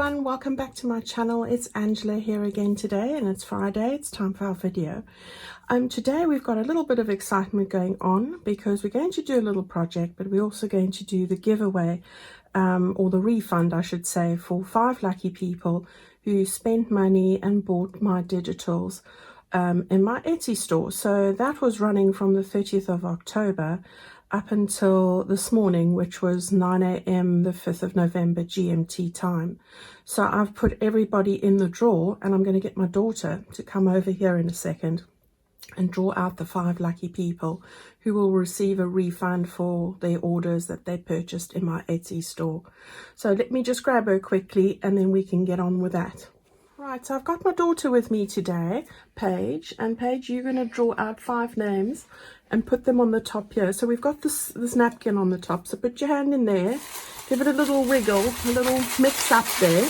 everyone, welcome back to my channel. It's Angela here again today, and it's Friday. It's time for our video. Today we've got a little bit of excitement going on because we're going to do a little project, but we're also going to do the giveaway or the refund, I should say, for 5 lucky people who spent money and bought my digitals in my Etsy store. So that was running from the 30th of October up until this morning, which was 9 a.m. the 5th of November GMT time. So I've put everybody in the draw, and I'm going to get my daughter to come over here in a second and draw out the 5 lucky people who will receive a refund for their orders that they purchased in my Etsy store. So let me just grab her quickly and then we can get on with that. Right, so I've got my daughter with me today, Paige, and Paige, you're going to draw out 5 names and put them on the top here. So we've got this napkin on the top, so put your hand in there, give it a little wiggle, a little mix up there.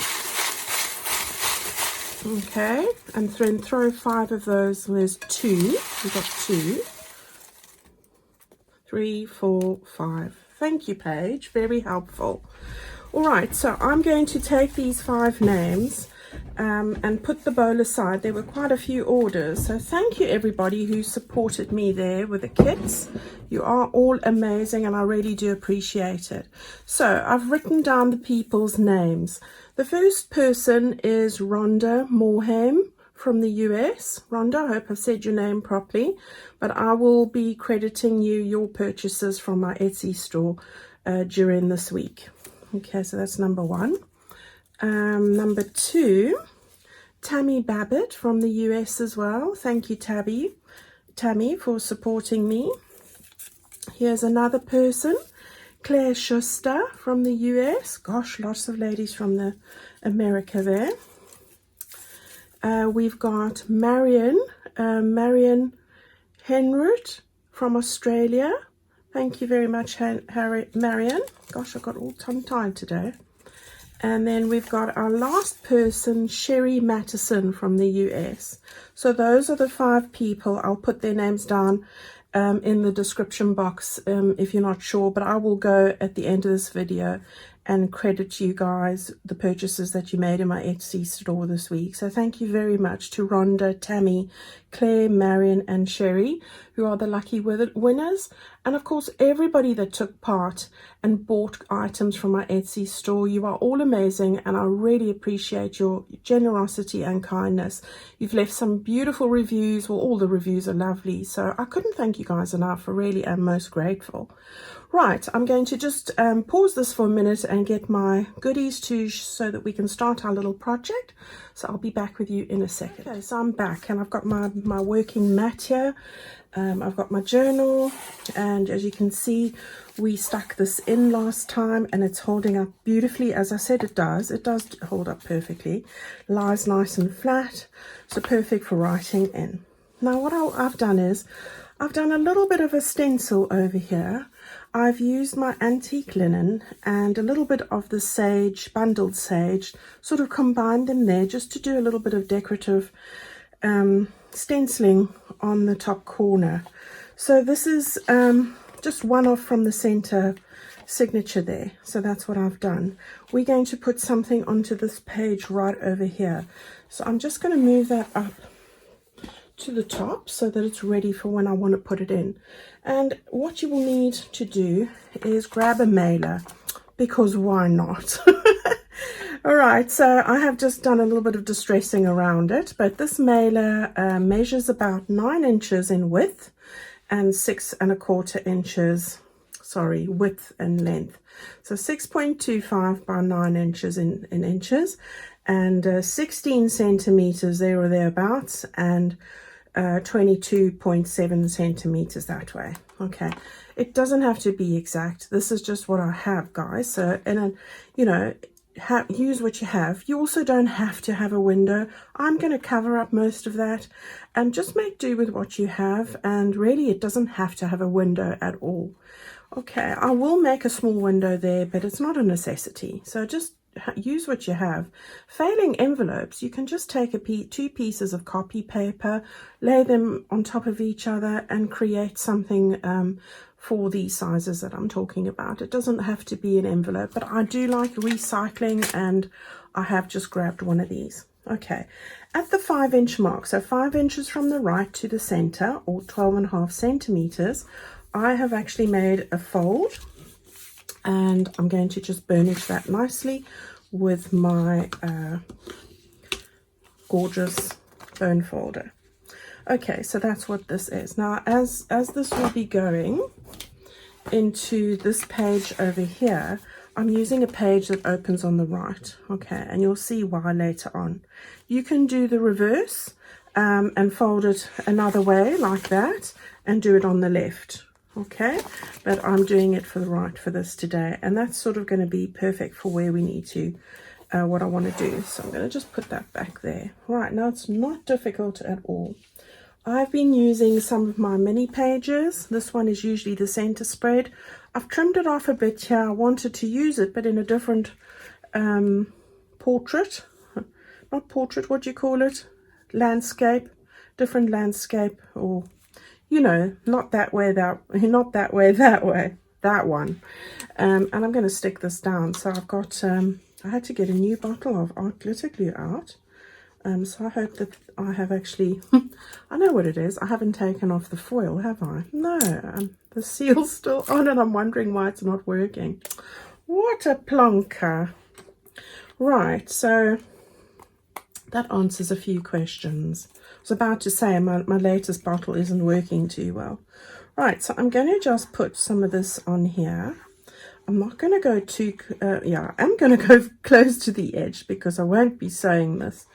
Okay, and then throw 5 of those. There's 2, we've got 2, 3, 4, 5. Thank you, Paige, very helpful. All right, so I'm going to take these 5 names and put the bowl aside. There were quite a few orders, so thank you everybody who supported me there with the kits. You are all amazing and I really do appreciate it. So I've written down the people's names. The first person is Rhonda Morhaime from the US. Rhonda, I hope I've said your name properly, but I will be crediting you your purchases from my Etsy store during this week. Okay, so that's number 1. Number 2, Tammy Babbitt from the US as well. Thank you, Tammy, for supporting me. Here's another person, Claire Schuster from the US. Gosh, lots of ladies from the America there. We've got Marion Henrut from Australia. Thank you very much, Marion. Gosh, I got all tongue-tied today. And then we've got our last person, Sherry Mattison from the US. So those are the 5 people. I'll put their names down in the description box if you're not sure, but I will go at the end of this video and credit you guys the purchases that you made in my Etsy store this week. So thank you very much to Rhonda, Tammy, Claire, Marion and Sherry, who are the lucky winners, and of course everybody that took part and bought items from my Etsy store. You are all amazing and I really appreciate your generosity and kindness. You've left some beautiful reviews. Well, all the reviews are lovely, so I couldn't thank you guys enough. I really am most grateful. Right, I'm going to just pause this for a minute and get my goodies so that we can start our little project. So I'll be back with you in a second. Okay, so I'm back and I've got my working mat here. I've got my journal, and as you can see, we stuck this in last time and it's holding up beautifully. As I said, it does hold up perfectly. Lies nice and flat, so perfect for writing in. Now what I've done is I've done a little bit of a stencil over here. I've used my antique linen and a little bit of the sage, bundled sage, sort of combined them there just to do a little bit of decorative stenciling on the top corner. So this is just one off from the center signature there. So that's what I've done. We're going to put something onto this page right over here. So I'm just going to move that up to the top so that it's ready for when I want to put it in. And what you will need to do is grab a mailer, because why not? All right, so I have just done a little bit of distressing around it, but this mailer measures about 9 inches in width and 6 1/4 inches, sorry, width and length. So 6.25 by 9 inches in inches, and 16 centimeters there or thereabouts, and 22.7 centimeters that way. Okay, it doesn't have to be exact. This is just what I have, guys. So, and you know, use what you have. You also don't have to have a window. I'm going to cover up most of that and just make do with what you have, and really it doesn't have to have a window at all. Okay, I will make a small window there, but it's not a necessity, so just use what you have. Failing envelopes, you can just take 2 pieces of copy paper, lay them on top of each other and create something for these sizes that I'm talking about. It doesn't have to be an envelope, but I do like recycling, and I have just grabbed one of these. Okay, at the 5-inch mark, so 5 inches from the right to the center, or 12.5 centimeters, I have actually made a fold, and I'm going to just burnish that nicely with my gorgeous bone folder. Okay, so that's what this is. Now, as this will be going into this page over here, I'm using a page that opens on the right. Okay, and you'll see why later on. You can do the reverse and fold it another way like that and do it on the left. Okay, but I'm doing it for the right for this today, and that's sort of going to be perfect for where we need to what I want to do. So I'm going to just put that back there. Right, now it's not difficult at all. I've been using some of my mini pages. This one is usually the center spread. I've trimmed it off a bit here. I wanted to use it, but in a different portrait. Not portrait, what do you call it? Landscape. Different landscape, or, you know, not that way, not that way, that way. That one. And I'm going to stick this down. So I've got, I had to get a new bottle of art glitter glue out. So I hope that I have actually, I know what it is. I haven't taken off the foil, have I? No, the seal's still on, and I'm wondering why it's not working. What a plonker. Right, so that answers a few questions. I was about to say my latest bottle isn't working too well. Right, so I'm going to just put some of this on here. I'm not going to go too, yeah, I'm going to go close to the edge because I won't be sewing this.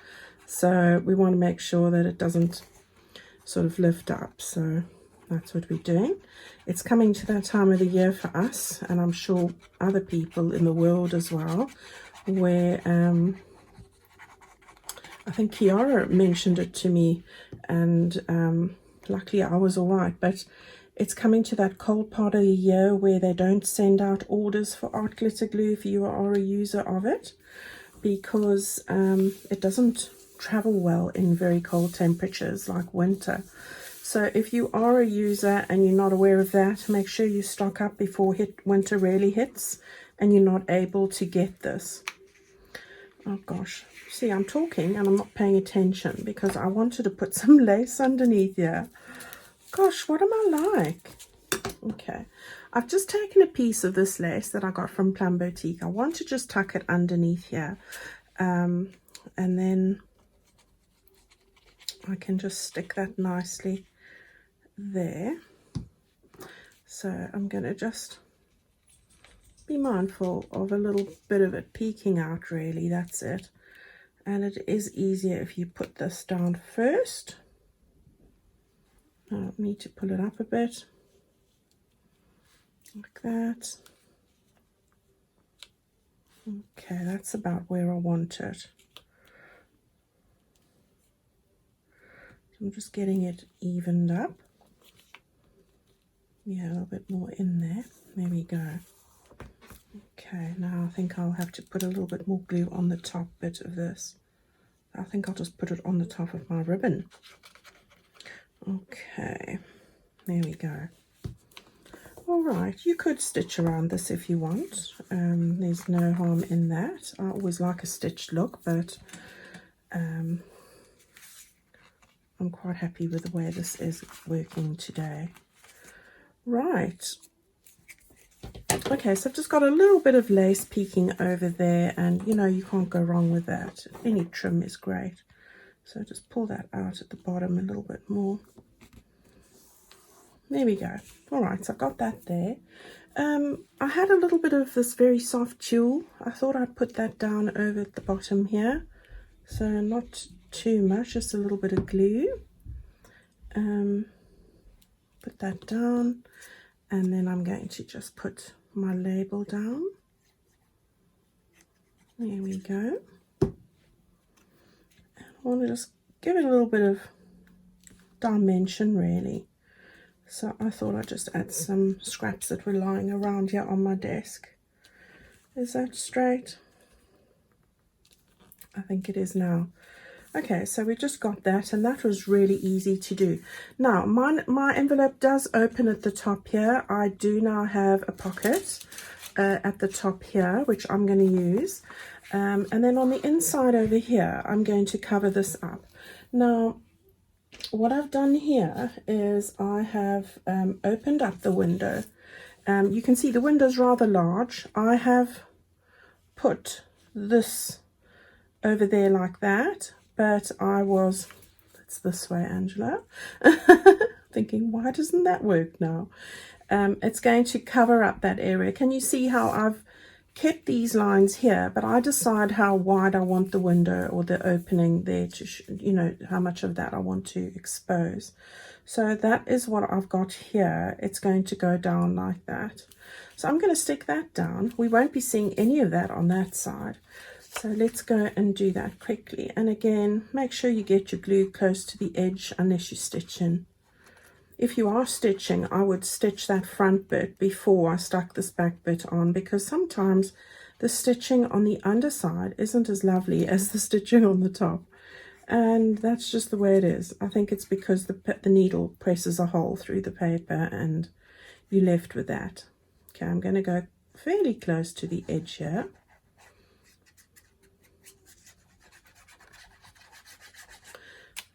So we want to make sure that it doesn't sort of lift up. So that's what we're doing. It's coming to that time of the year for us, and I'm sure other people in the world as well, where I think Kiara mentioned it to me, and luckily I was all right. But it's coming to that cold part of the year where they don't send out orders for art glitter glue if you are a user of it, because it doesn't travel well in very cold temperatures like winter. So if you are a user and you're not aware of that, make sure you stock up before winter really hits and you're not able to get this. Oh gosh, see, I'm talking and I'm not paying attention because I wanted to put some lace underneath here. Gosh, what am I like? Okay, I've just taken a piece of this lace that I got from Plum Boutique. I want to just tuck it underneath here, and then I can just stick that nicely there. So I'm going to just be mindful of a little bit of it peeking out, really. That's it. And it is easier if you put this down first. I need to pull it up a bit like that. Okay, that's about where I want it. I'm just getting it evened up. Yeah, a little bit more in there. There we go. Okay, now I think I'll have to put a little bit more glue on the top bit of this. I think I'll just put it on the top of my ribbon. Okay, there we go. All right, you could stitch around this if you want. There's no harm in that. I always like a stitched look, but I'm quite happy with the way this is working today. Right. Okay, so I've just got a little bit of lace peeking over there, and you know, you can't go wrong with that. Any trim is great. So just pull that out at the bottom a little bit more. There we go. All right, so I've got that there. I had a little bit of this very soft tulle. I thought I'd put that down over at the bottom here. So not too much, just a little bit of glue. Put that down, and then I'm going to just put my label down. There we go. And I want to just give it a little bit of dimension, really. So I thought I'd just add some scraps that were lying around here on my desk. Is that straight? I think it is now. Okay, so we just got that, and that was really easy to do. Now, my envelope does open at the top here. I do now have a pocket at the top here, which I'm going to use. And then on the inside over here, I'm going to cover this up. Now, what I've done here is I have opened up the window. You can see the window's rather large. I have put this over there like that, but it's this way, Angela, thinking, why doesn't that work now? It's going to cover up that area. Can you see how I've kept these lines here, but I decide how wide I want the window or the opening there to, you know, how much of that I want to expose. So that is what I've got here. It's going to go down like that. So I'm going to stick that down. We won't be seeing any of that on that side. So let's go and do that quickly. And again, make sure you get your glue close to the edge unless you stitch in. If you are stitching, I would stitch that front bit before I stuck this back bit on, because sometimes the stitching on the underside isn't as lovely as the stitching on the top. And that's just the way it is. I think it's because the needle presses a hole through the paper and you're left with that. Okay, I'm going to go fairly close to the edge here.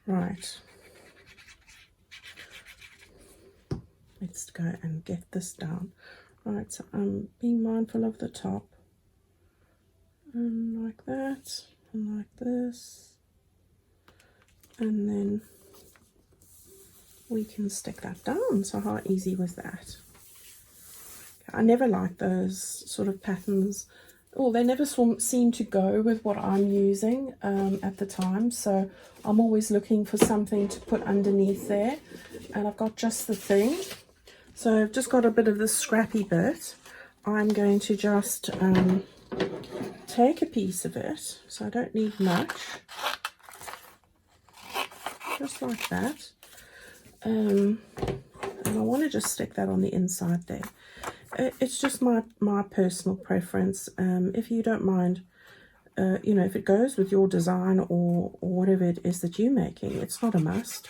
Right. Let's go and get this down. Right, so I'm being mindful of the top. And like that, and like this. And then we can stick that down. So how easy was that? I never like those sort of patterns. Oh, they never seem to go with what I'm using at the time. So I'm always looking for something to put underneath there. And I've got just the thing. So I've just got a bit of this scrappy bit. I'm going to just take a piece of it. So I don't need much. Just like that. And I want to just stick that on the inside there. It's just my personal preference. If you don't mind, you know, if it goes with your design or whatever it is that you're making, it's not a must.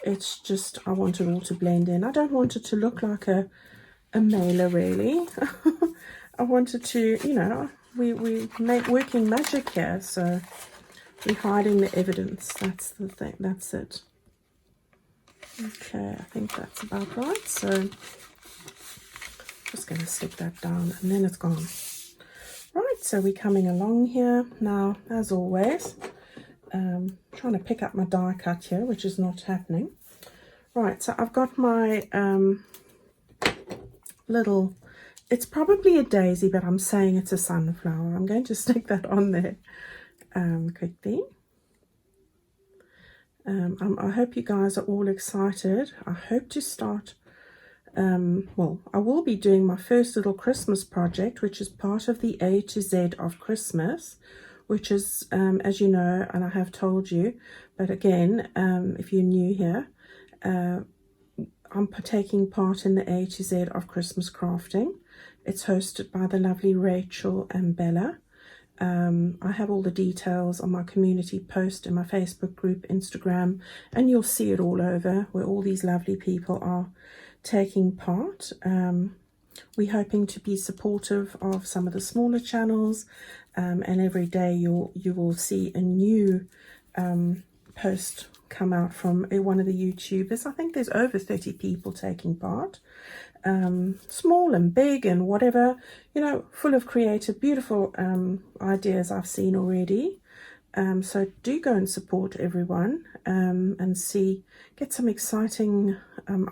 It's just, I want it all to blend in. I don't want it to look like a mailer, really. I want it to, you know, we make working magic here, so we're hiding the evidence. That's the thing, that's it. Okay, I think that's about right. So just going to stick that down and then it's gone. Right, so we're coming along here now, as always. Trying to pick up my die cut here, which is not happening. Right, so I've got my little, it's probably a daisy, but I'm saying it's a sunflower. I'm going to stick that on there quickly. I hope you guys are all excited. I hope to start, well, I will be doing my first little Christmas project, which is part of the A to Z of Christmas, which is, as you know, and I have told you, but again, if you're new here, I'm taking part in the A to Z of Christmas crafting. It's hosted by the lovely Rachel and Bella. I have all the details on my community post in my Facebook group, Instagram, and you'll see it all over where all these lovely people are taking part. We're hoping to be supportive of some of the smaller channels, and every day you will see a new post come out from one of the YouTubers. I think there's over 30 people taking part, small and big and whatever, you know, full of creative, beautiful ideas I've seen already. So do go and support everyone and get some exciting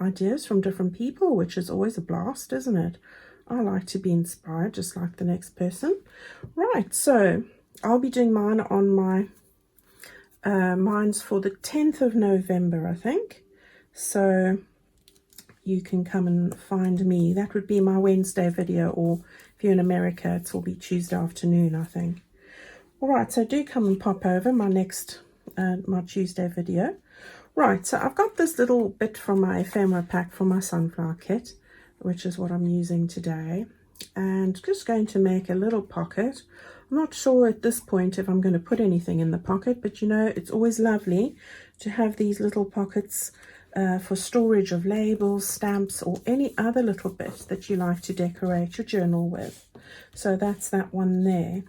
ideas from different people, which is always a blast, isn't it? I like to be inspired just like the next person. Right, so I'll be doing mine on my mine's for the 10th of November, I think. So you can come and find me. That would be my Wednesday video, or if you're in America, it will be Tuesday afternoon, I think. All right, so do come and pop over my next, my Tuesday video. Right, so I've got this little bit from my ephemera pack for my sunflower kit, which is what I'm using today. and just going to make a little pocket. I'm not sure at this point if I'm going to put anything in the pocket, but you know, it's always lovely to have these little pockets for storage of labels, stamps, or any other little bit that you like to decorate your journal with. So that's that one there.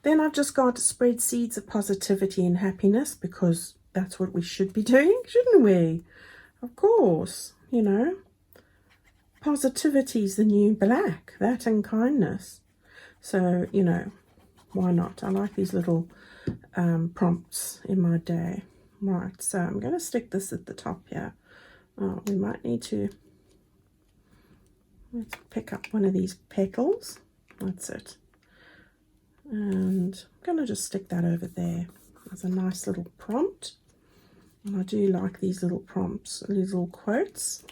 Then I've just got spread seeds of positivity and happiness, because that's what we should be doing, shouldn't we? Of course, you know, positivity is the new black, that and kindness. So, you know, why not? I like these little prompts in my day. Right, so I'm going to stick this at the top here. Oh, we might need to, let's pick up one of these petals. That's it. And I'm going to just stick that over there as a nice little prompt. And I do like these little prompts, these little quotes.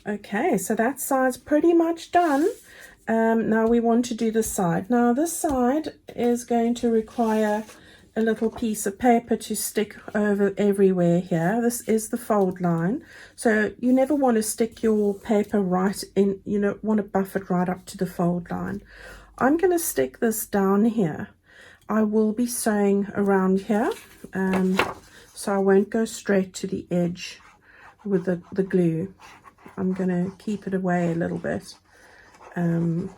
Okay, so that side's pretty much done. Now we want to do the side. Now this side is going to require a little piece of paper to stick over everywhere here. This is the fold line. So you never want to stick your paper right in, you know, want to buff it right up to the fold line. I'm going to stick this down here. I will be sewing around here, so I won't go straight to the edge with the glue. I'm going to keep it away a little bit. And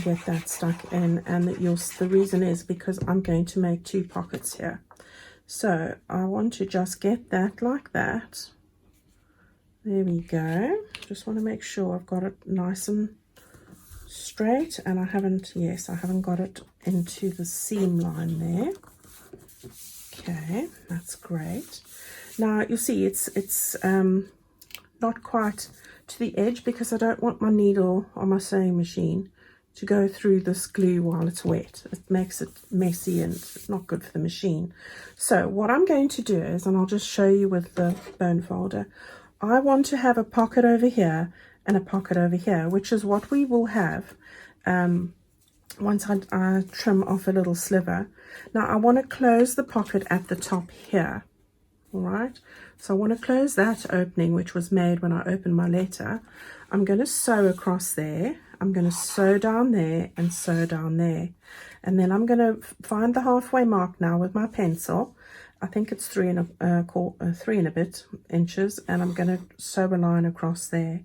get that stuck in, and the reason is because I'm going to make 2 pockets here. So I want to just get that like that. There we go. Just want to make sure I've got it nice and straight, and I haven't got it into the seam line there. Okay, that's great. Now you'll see it's not quite to the edge, because I don't want my needle on my sewing machine to go through this glue while it's wet. It makes it messy and it's not good for the machine. So what I'm going to do is, and I'll just show you with the bone folder, I want to have a pocket over here and a pocket over here, which is what we will have once I trim off a little sliver. Now I want to close the pocket at the top here. All right, so I want to close that opening, which was made when I opened my letter. I'm going to sew across there. I'm going to sew down there and sew down there, and then I'm going to find the halfway mark now with my pencil. I think it's 3 and a bit inches, and I'm going to sew a line across there.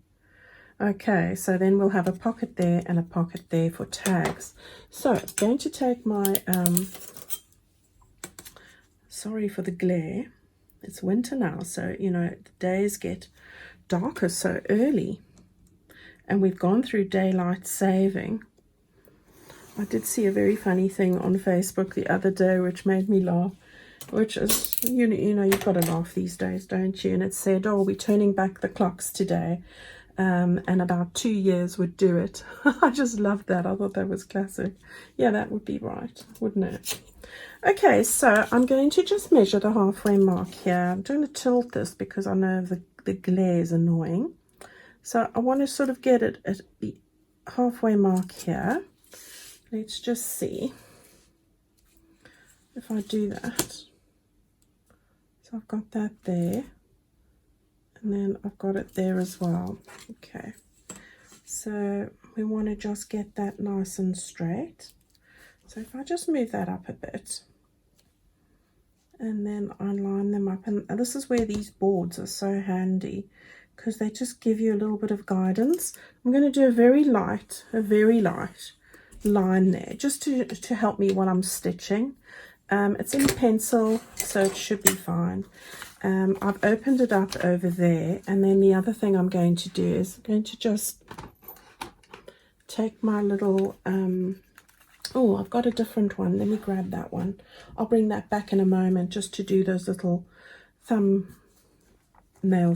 Okay, so then we'll have a pocket there and a pocket there for tags. So I'm going to take my sorry for the glare. It's winter now, so you know the days get darker so early, and we've gone through daylight saving. I did see a very funny thing on Facebook the other day which made me laugh, which is, you know you've got to laugh these days, don't you? And it said, oh, we're turning back the clocks today, and about 2 years would do it. I just loved that. I thought that was classic. Yeah, that would be right, wouldn't it? Okay, so I'm going to just measure the halfway mark here. I'm going to tilt this because I know the glare is annoying. So I want to sort of get it at the halfway mark here. Let's just see if I do that. So I've got that there, and then I've got it there as well. Okay, so we want to just get that nice and straight. So if I just move that up a bit, and then I line them up, and this is where these boards are so handy, because they just give you a little bit of guidance. I'm going to do a very light line there, just to help me while I'm stitching. It's in pencil, so it should be fine. I've opened it up over there, and then the other thing I'm going to do is I'm going to just take my little oh, I've got a different one. Let me grab that one. I'll bring that back in a moment just to do those little thumbnail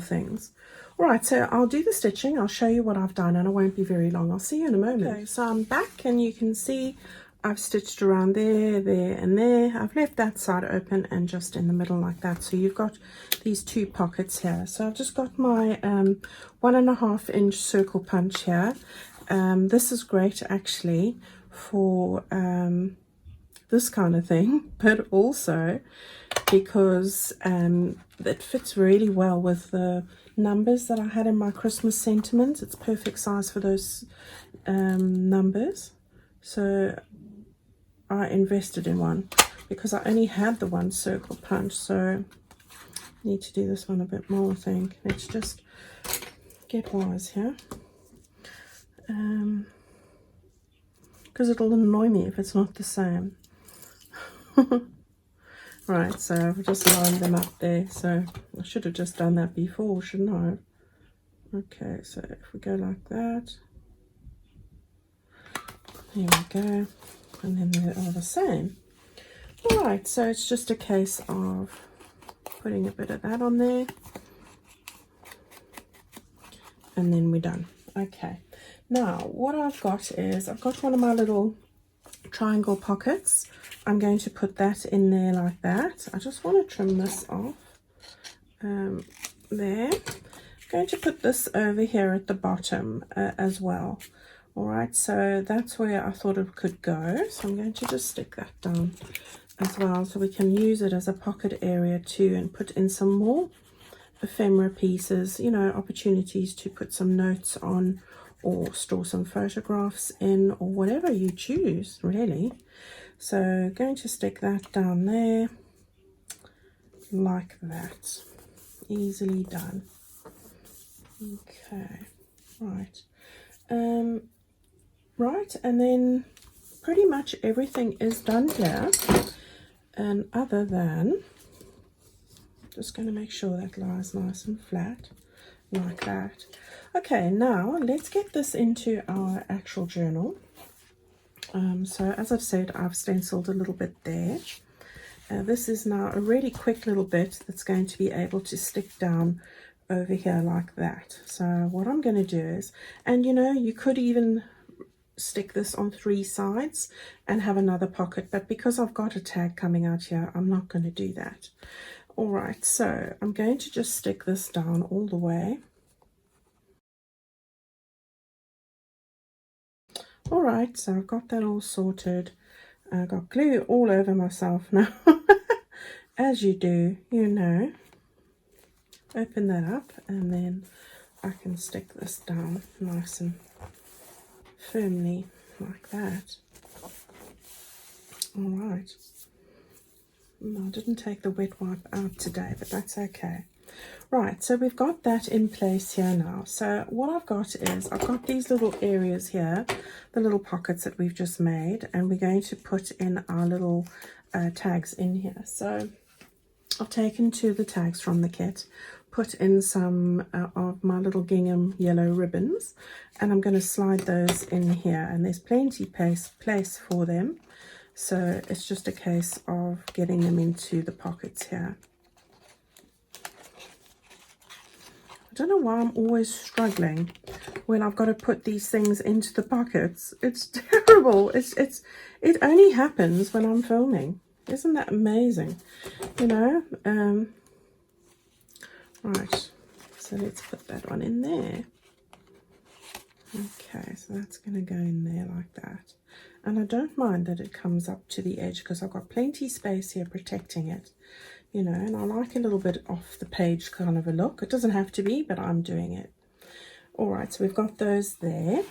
things. All right, so I'll do the stitching. I'll show you what I've done, and it won't be very long. I'll see you in a moment. Okay, so I'm back, and you can see I've stitched around there, there, and there. I've left that side open and just in the middle like that. So you've got these 2 pockets here. So I've just got my 1.5 inch circle punch here. This is great actually for this kind of thing, but also because it fits really well with the numbers that I had in my Christmas sentiments. It's perfect size for those numbers. So I invested in one because I only had the one circle punch. So I need to do this one a bit more, I think. Let's just get wise here. Because it'll annoy me if it's not the same. Right, so I've just lined them up there. So I should have just done that before, shouldn't I? Okay, so if we go like that, there we go, and then they are the same. All right, so it's just a case of putting a bit of that on there, and then we're done. Okay, now what I've got is I've got one of my little triangle pockets. I'm going to put that in there like that. I just want to trim this off there. I'm going to put this over here at the bottom as well. All right, so that's where I thought it could go. So I'm going to just stick that down as well, so we can use it as a pocket area too, and put in some more ephemera pieces, you know, opportunities to put some notes on or store some photographs in, or whatever you choose really. So going to stick that down there like that. Easily done. Okay, right. Right, and then pretty much everything is done here, and other than just going to make sure that lies nice and flat like that. Okay, now let's get this into our actual journal. So as I've said, I've stenciled a little bit there. This is now a really quick little bit that's going to be able to stick down over here like that. So what I'm going to do is, and you know, you could even stick this on 3 sides and have another pocket, but because I've got a tag coming out here, I'm not going to do that. All right, so I'm going to just stick this down all the way. All right, so I've got that all sorted. I got glue all over myself now, as you do, you know. Open that up, and then I can stick this down nice and firmly like that. All right. I didn't take the wet wipe out today, but that's okay. Right, so we've got that in place here now. So what I've got is I've got these little areas here, the little pockets that we've just made, and we're going to put in our little tags in here. So I've taken 2 of the tags from the kit, put in some of my little gingham yellow ribbons, and I'm going to slide those in here, and there's plenty place for them. So it's just a case of getting them into the pockets here. I don't know why I'm always struggling when I've got to put these things into the pockets. It's terrible. It only happens when I'm filming. Isn't that amazing? You know? Right. So let's put that one in there. Okay, so that's going to go in there like that. And I don't mind that it comes up to the edge because I've got plenty space here protecting it. You know, and I like a little bit off the page kind of a look. It doesn't have to be, but I'm doing it. All right, so we've got those there.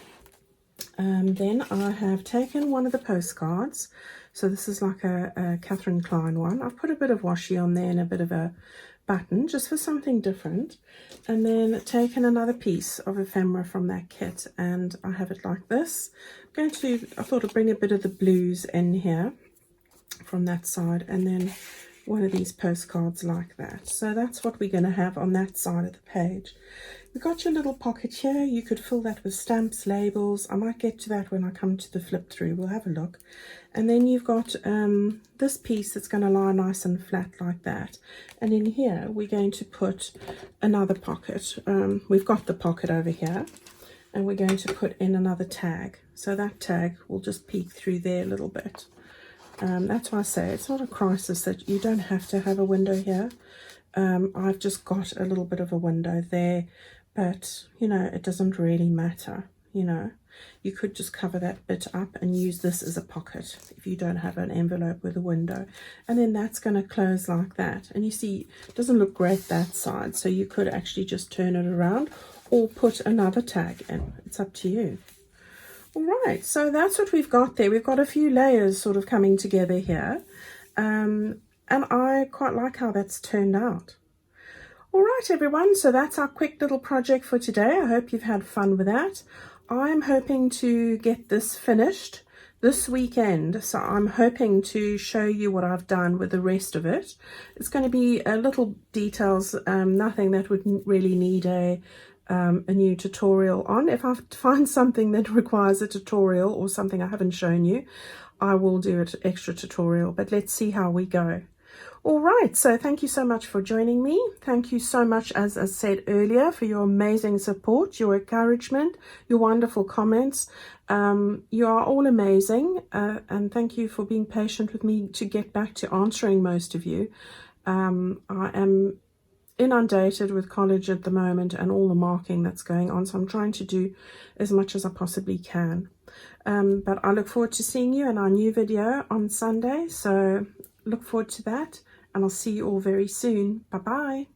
Then I have taken one of the postcards. So this is like a Catherine Klein one. I've put a bit of washi on there and a bit of a button just for something different. And then taken another piece of ephemera from that kit, and I have it like this. I thought I'd bring a bit of the blues in here from that side, and then one of these postcards like that. So that's what we're going to have on that side of the page. You've got your little pocket here. You could fill that with stamps, labels. I might get to that when I come to the flip through. We'll have a look. And then you've got this piece that's going to lie nice and flat like that. And in here, we're going to put another pocket. We've got the pocket over here, and we're going to put in another tag. So that tag will just peek through there a little bit. That's why I say it's not a crisis that you don't have to have a window here. I've just got a little bit of a window there, but you know, it doesn't really matter, you know. You could just cover that bit up and use this as a pocket if you don't have an envelope with a window. And then that's going to close like that. And you see, it doesn't look great that side, so you could actually just turn it around or put another tag in. It's up to you. All right, so that's what we've got there. We've got a few layers sort of coming together here. And I quite like how that's turned out. All right, everyone, so that's our quick little project for today. I hope you've had fun with that. I'm hoping to get this finished this weekend, so I'm hoping to show you what I've done with the rest of it. It's going to be little details, nothing that would really need a new tutorial on. If I find something that requires a tutorial or something I haven't shown you, I will do an extra tutorial, but let's see how we go. All right, so thank you so much for joining me. Thank you so much, as I said earlier, for your amazing support, your encouragement, your wonderful comments. You are all amazing, and thank you for being patient with me to get back to answering most of you. I am inundated with college at the moment and all the marking that's going on, so I'm trying to do as much as I possibly can. But I look forward to seeing you in our new video on Sunday, so look forward to that, and I'll see you all very soon. Bye bye.